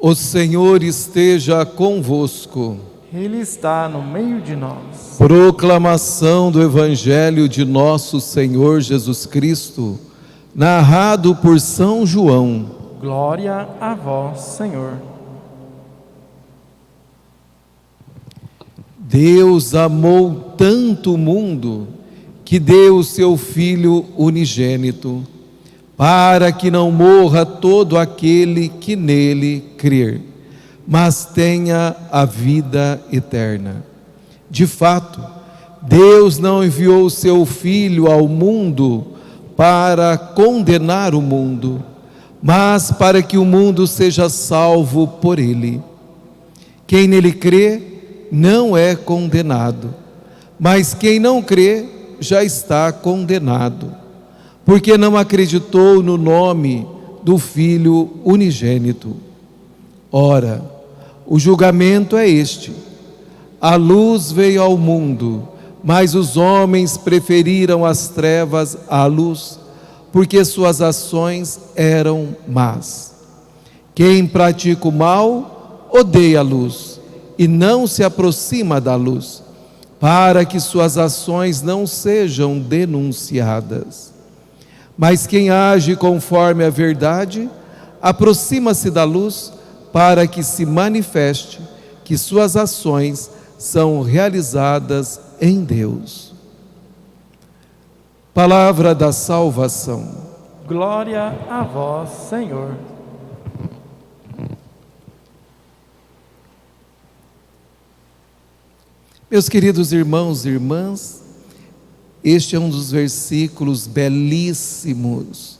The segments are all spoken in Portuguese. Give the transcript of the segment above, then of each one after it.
O Senhor esteja convosco. Ele está no meio de nós. Proclamação do Evangelho de nosso Senhor Jesus Cristo, narrado por São João. Glória a vós, Senhor. Deus amou tanto o mundo que deu o seu Filho unigênito, para que não morra todo aquele que nele crer, mas tenha a vida eterna. De fato, Deus não enviou o seu Filho ao mundo para condenar o mundo, mas para que o mundo seja salvo por ele. Quem nele crê não é condenado, mas quem não crê já está condenado, porque não acreditou no nome do Filho unigênito. Ora, o julgamento é este: a luz veio ao mundo, mas os homens preferiram as trevas à luz, porque suas ações eram más. Quem pratica o mal odeia a luz e não se aproxima da luz, para que suas ações não sejam denunciadas. Mas quem age conforme a verdade, aproxima-se da luz, para que se manifeste que suas ações são realizadas em Deus. Palavra da salvação. Glória a vós, Senhor. Meus queridos irmãos e irmãs, este é um dos versículos belíssimos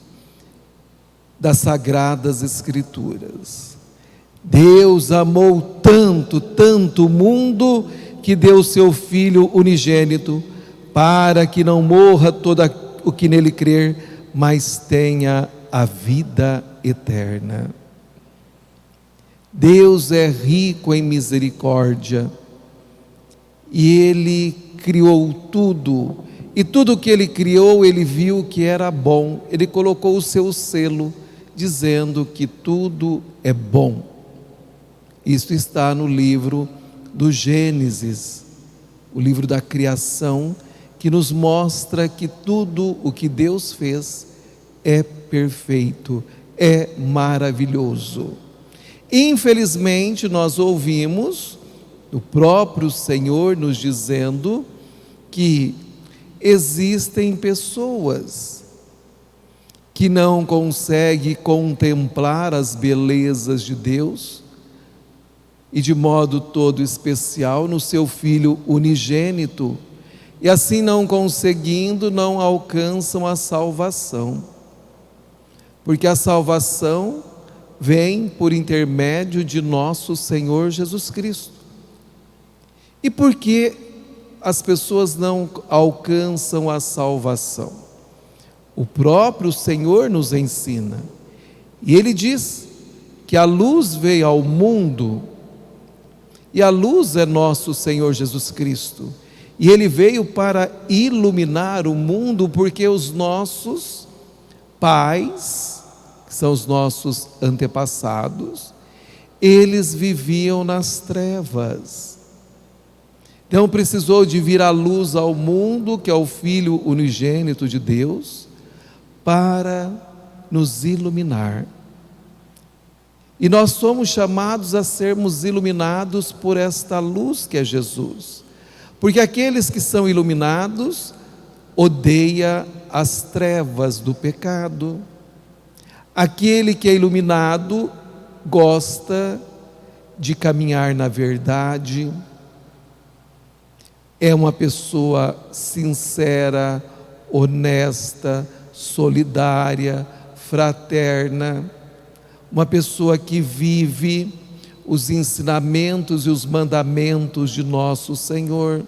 das Sagradas Escrituras. Deus amou tanto, tanto o mundo, que deu o seu Filho unigênito, para que não morra todo o que nele crer, mas tenha a vida eterna. Deus é rico em misericórdia, e Ele criou tudo, e tudo que Ele criou, Ele viu que era bom. Ele colocou o seu selo, dizendo que tudo é bom. Isto está no livro do Gênesis, o livro da criação, que nos mostra que tudo o que Deus fez é perfeito, é maravilhoso. Infelizmente, nós ouvimos o próprio Senhor nos dizendo que existem pessoas que não conseguem contemplar as belezas de Deus, e de modo todo especial no seu Filho unigênito, e assim não conseguindo, não alcançam a salvação, porque a salvação vem por intermédio de nosso Senhor Jesus Cristo. E por que as pessoas não alcançam a salvação? O próprio Senhor nos ensina, e Ele diz que a luz veio ao mundo, e a luz é nosso Senhor Jesus Cristo, e Ele veio para iluminar o mundo, porque os nossos pais, que são os nossos antepassados, eles viviam nas trevas. Então precisou de vir a luz ao mundo, que é o Filho unigênito de Deus, para nos iluminar. E nós somos chamados a sermos iluminados por esta luz que é Jesus. Porque aqueles que são iluminados odeiam as trevas do pecado. Aquele que é iluminado gosta de caminhar na verdade, é uma pessoa sincera, honesta, solidária, fraterna, uma pessoa que vive os ensinamentos e os mandamentos de nosso Senhor.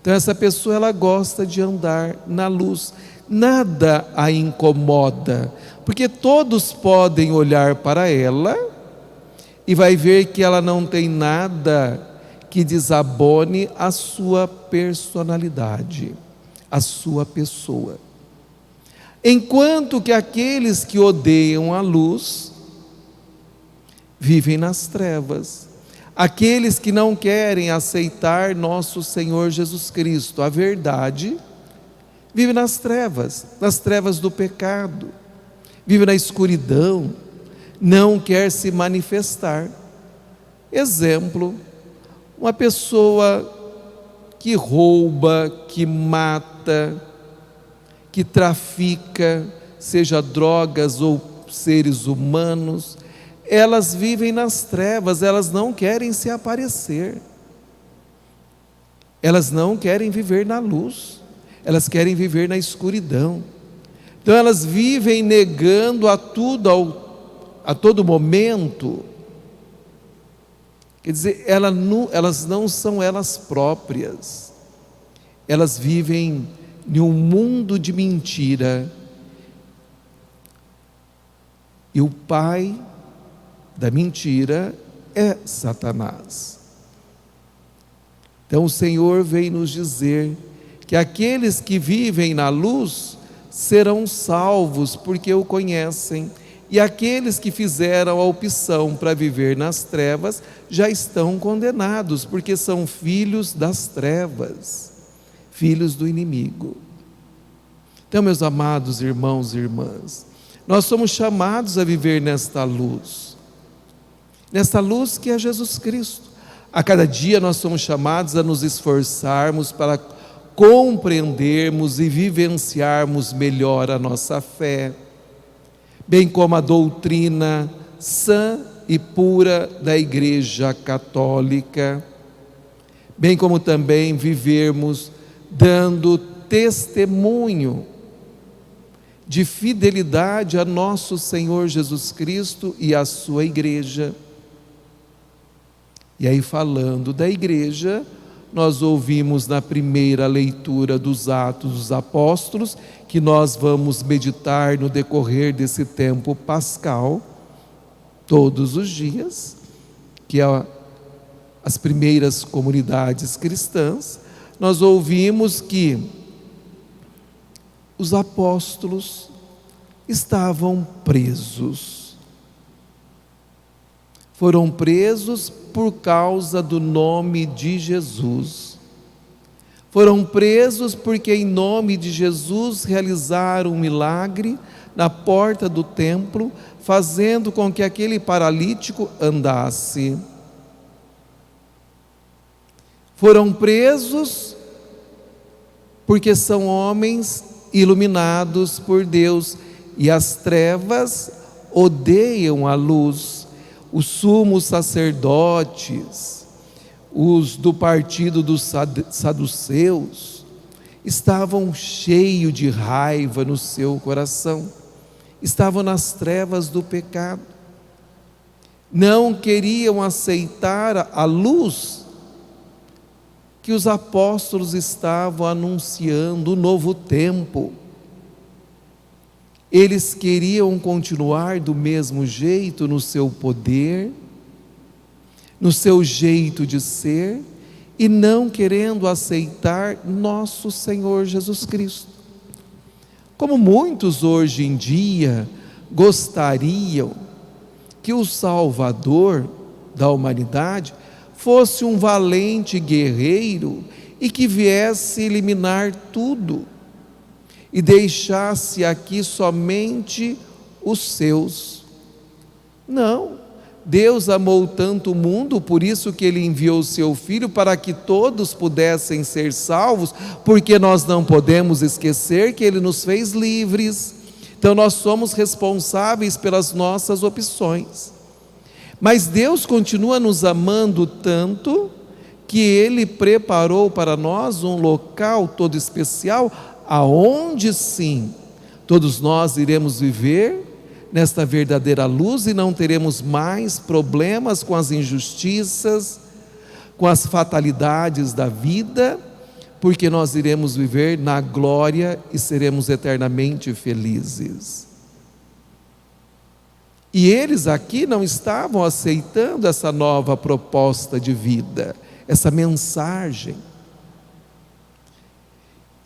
Então essa pessoa, ela gosta de andar na luz, nada a incomoda, porque todos podem olhar para ela e vai ver que ela não tem nada que desabone a sua personalidade, a sua pessoa. Enquanto que aqueles que odeiam a luz vivem nas trevas. Aqueles que não querem aceitar nosso Senhor Jesus Cristo, a verdade, vivem nas trevas do pecado, vive na escuridão, não quer se manifestar. Exemplo, uma pessoa que rouba, que mata, que trafica, seja drogas ou seres humanos, elas vivem nas trevas, elas não querem se aparecer, elas não querem viver na luz, elas querem viver na escuridão. Então elas vivem negando a tudo, a todo momento. Quer dizer, elas não são elas próprias, elas vivem em um mundo de mentira. E o pai da mentira é Satanás. Então o Senhor vem nos dizer que aqueles que vivem na luz serão salvos porque o conhecem, e aqueles que fizeram a opção para viver nas trevas já estão condenados, porque são filhos das trevas, filhos do inimigo. Então, meus amados irmãos e irmãs, nós somos chamados a viver nesta luz que é Jesus Cristo. A cada dia nós somos chamados a nos esforçarmos para compreendermos e vivenciarmos melhor a nossa fé, bem como a doutrina sã e pura da Igreja Católica, bem como também vivermos dando testemunho de fidelidade a nosso Senhor Jesus Cristo e à sua Igreja. E aí, falando da Igreja, nós ouvimos na primeira leitura dos Atos dos Apóstolos, que nós vamos meditar no decorrer desse tempo pascal, todos os dias, que é as primeiras comunidades cristãs. Nós ouvimos que os apóstolos estavam presos. Foram presos por causa do nome de Jesus. Foram presos porque em nome de Jesus realizaram um milagre na porta do templo, fazendo com que aquele paralítico andasse. Foram presos porque são homens iluminados por Deus, e as trevas odeiam a luz. Os sumos sacerdotes, os do partido dos saduceus, estavam cheios de raiva no seu coração, estavam nas trevas do pecado, não queriam aceitar a luz que os apóstolos estavam anunciando, o novo tempo. Eles queriam continuar do mesmo jeito, no seu poder, no seu jeito de ser, e não querendo aceitar nosso Senhor Jesus Cristo. Como muitos hoje em dia gostariam que o Salvador da humanidade fosse um valente guerreiro e que viesse eliminar tudo e deixasse aqui somente os seus. Não, Deus amou tanto o mundo, por isso que Ele enviou o seu Filho, para que todos pudessem ser salvos, porque nós não podemos esquecer que Ele nos fez livres. Então nós somos responsáveis pelas nossas opções. Mas Deus continua nos amando tanto, que Ele preparou para nós um local todo especial, aonde sim, todos nós iremos viver nesta verdadeira luz e não teremos mais problemas com as injustiças, com as fatalidades da vida, porque nós iremos viver na glória e seremos eternamente felizes. E eles aqui não estavam aceitando essa nova proposta de vida, essa mensagem.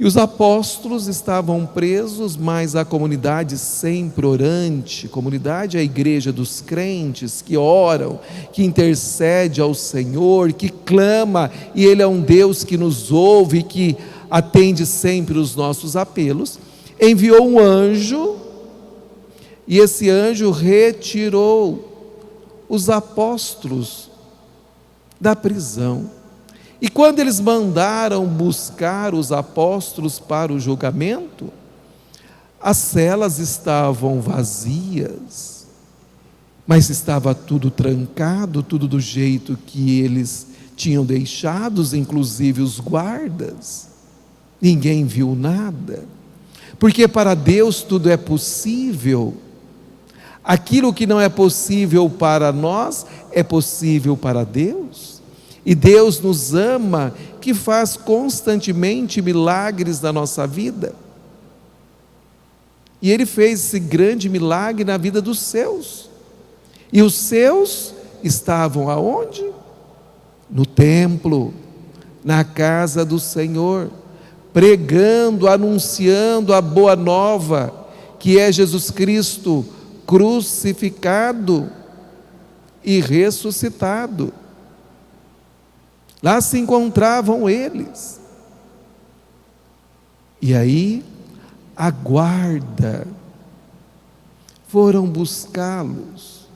E os apóstolos estavam presos, mas a comunidade sempre orante, comunidade é a igreja dos crentes que oram, que intercede ao Senhor, que clama, e Ele é um Deus que nos ouve, que atende sempre os nossos apelos, enviou um anjo, e esse anjo retirou os apóstolos da prisão. E quando eles mandaram buscar os apóstolos para o julgamento, as celas estavam vazias, mas estava tudo trancado, tudo do jeito que eles tinham deixado, inclusive os guardas. Ninguém viu nada, porque para Deus tudo é possível. Aquilo que não é possível para nós, é possível para Deus. E Deus nos ama, que faz constantemente milagres na nossa vida. E Ele fez esse grande milagre na vida dos seus. E os seus estavam aonde? No templo, na casa do Senhor, pregando, anunciando a boa nova, que é Jesus Cristo crucificado e ressuscitado. Lá se encontravam eles. E aí, a guarda foram buscá-los,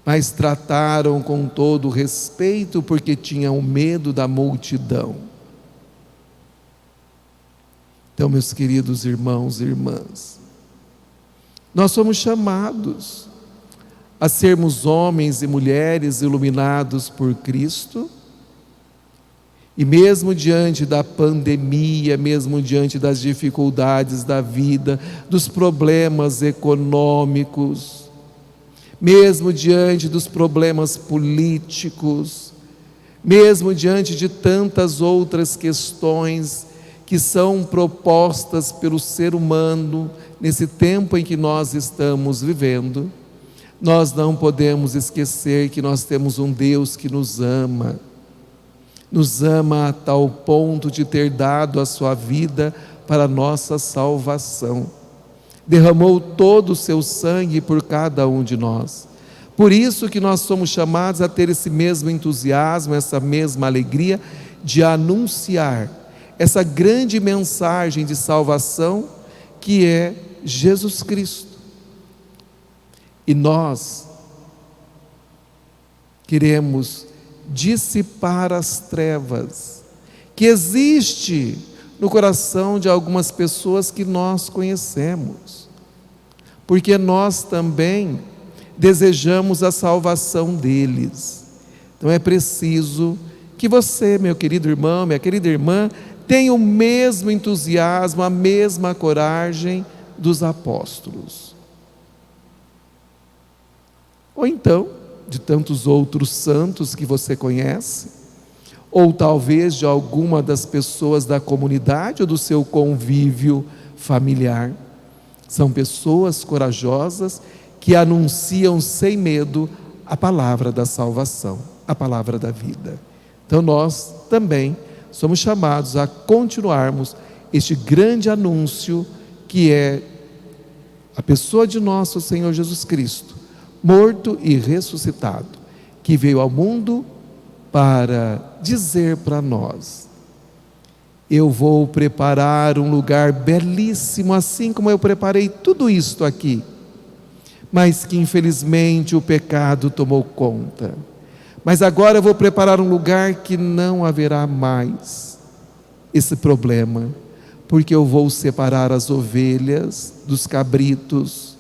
mas trataram com todo respeito, porque tinham medo da multidão. Então, meus queridos irmãos e irmãs, nós somos chamados a sermos homens e mulheres iluminados por Cristo. E mesmo diante da pandemia, mesmo diante das dificuldades da vida, dos problemas econômicos, mesmo diante dos problemas políticos, mesmo diante de tantas outras questões que são propostas pelo ser humano nesse tempo em que nós estamos vivendo, nós não podemos esquecer que nós temos um Deus que nos ama a tal ponto de ter dado a sua vida para a nossa salvação. Derramou todo o seu sangue por cada um de nós. Por isso que nós somos chamados a ter esse mesmo entusiasmo, essa mesma alegria de anunciar essa grande mensagem de salvação que é Jesus Cristo. E nós queremos dissipar as trevas que existe no coração de algumas pessoas que nós conhecemos, porque nós também desejamos a salvação deles. Então é preciso que você, meu querido irmão, minha querida irmã, tenha o mesmo entusiasmo, a mesma coragem dos apóstolos, ou então de tantos outros santos que você conhece, ou talvez de alguma das pessoas da comunidade ou do seu convívio familiar. São pessoas corajosas que anunciam sem medo a palavra da salvação, a palavra da vida. Então nós também somos chamados a continuarmos este grande anúncio que é a pessoa de nosso Senhor Jesus Cristo, morto e ressuscitado, que veio ao mundo para dizer para nós: eu vou preparar um lugar belíssimo, assim como eu preparei tudo isto aqui, mas que infelizmente o pecado tomou conta. Mas agora eu vou preparar um lugar que não haverá mais esse problema, porque eu vou separar as ovelhas dos cabritos.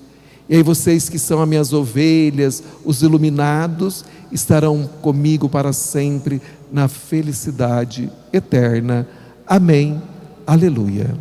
E aí vocês que são as minhas ovelhas, os iluminados, estarão comigo para sempre na felicidade eterna. Amém. Aleluia.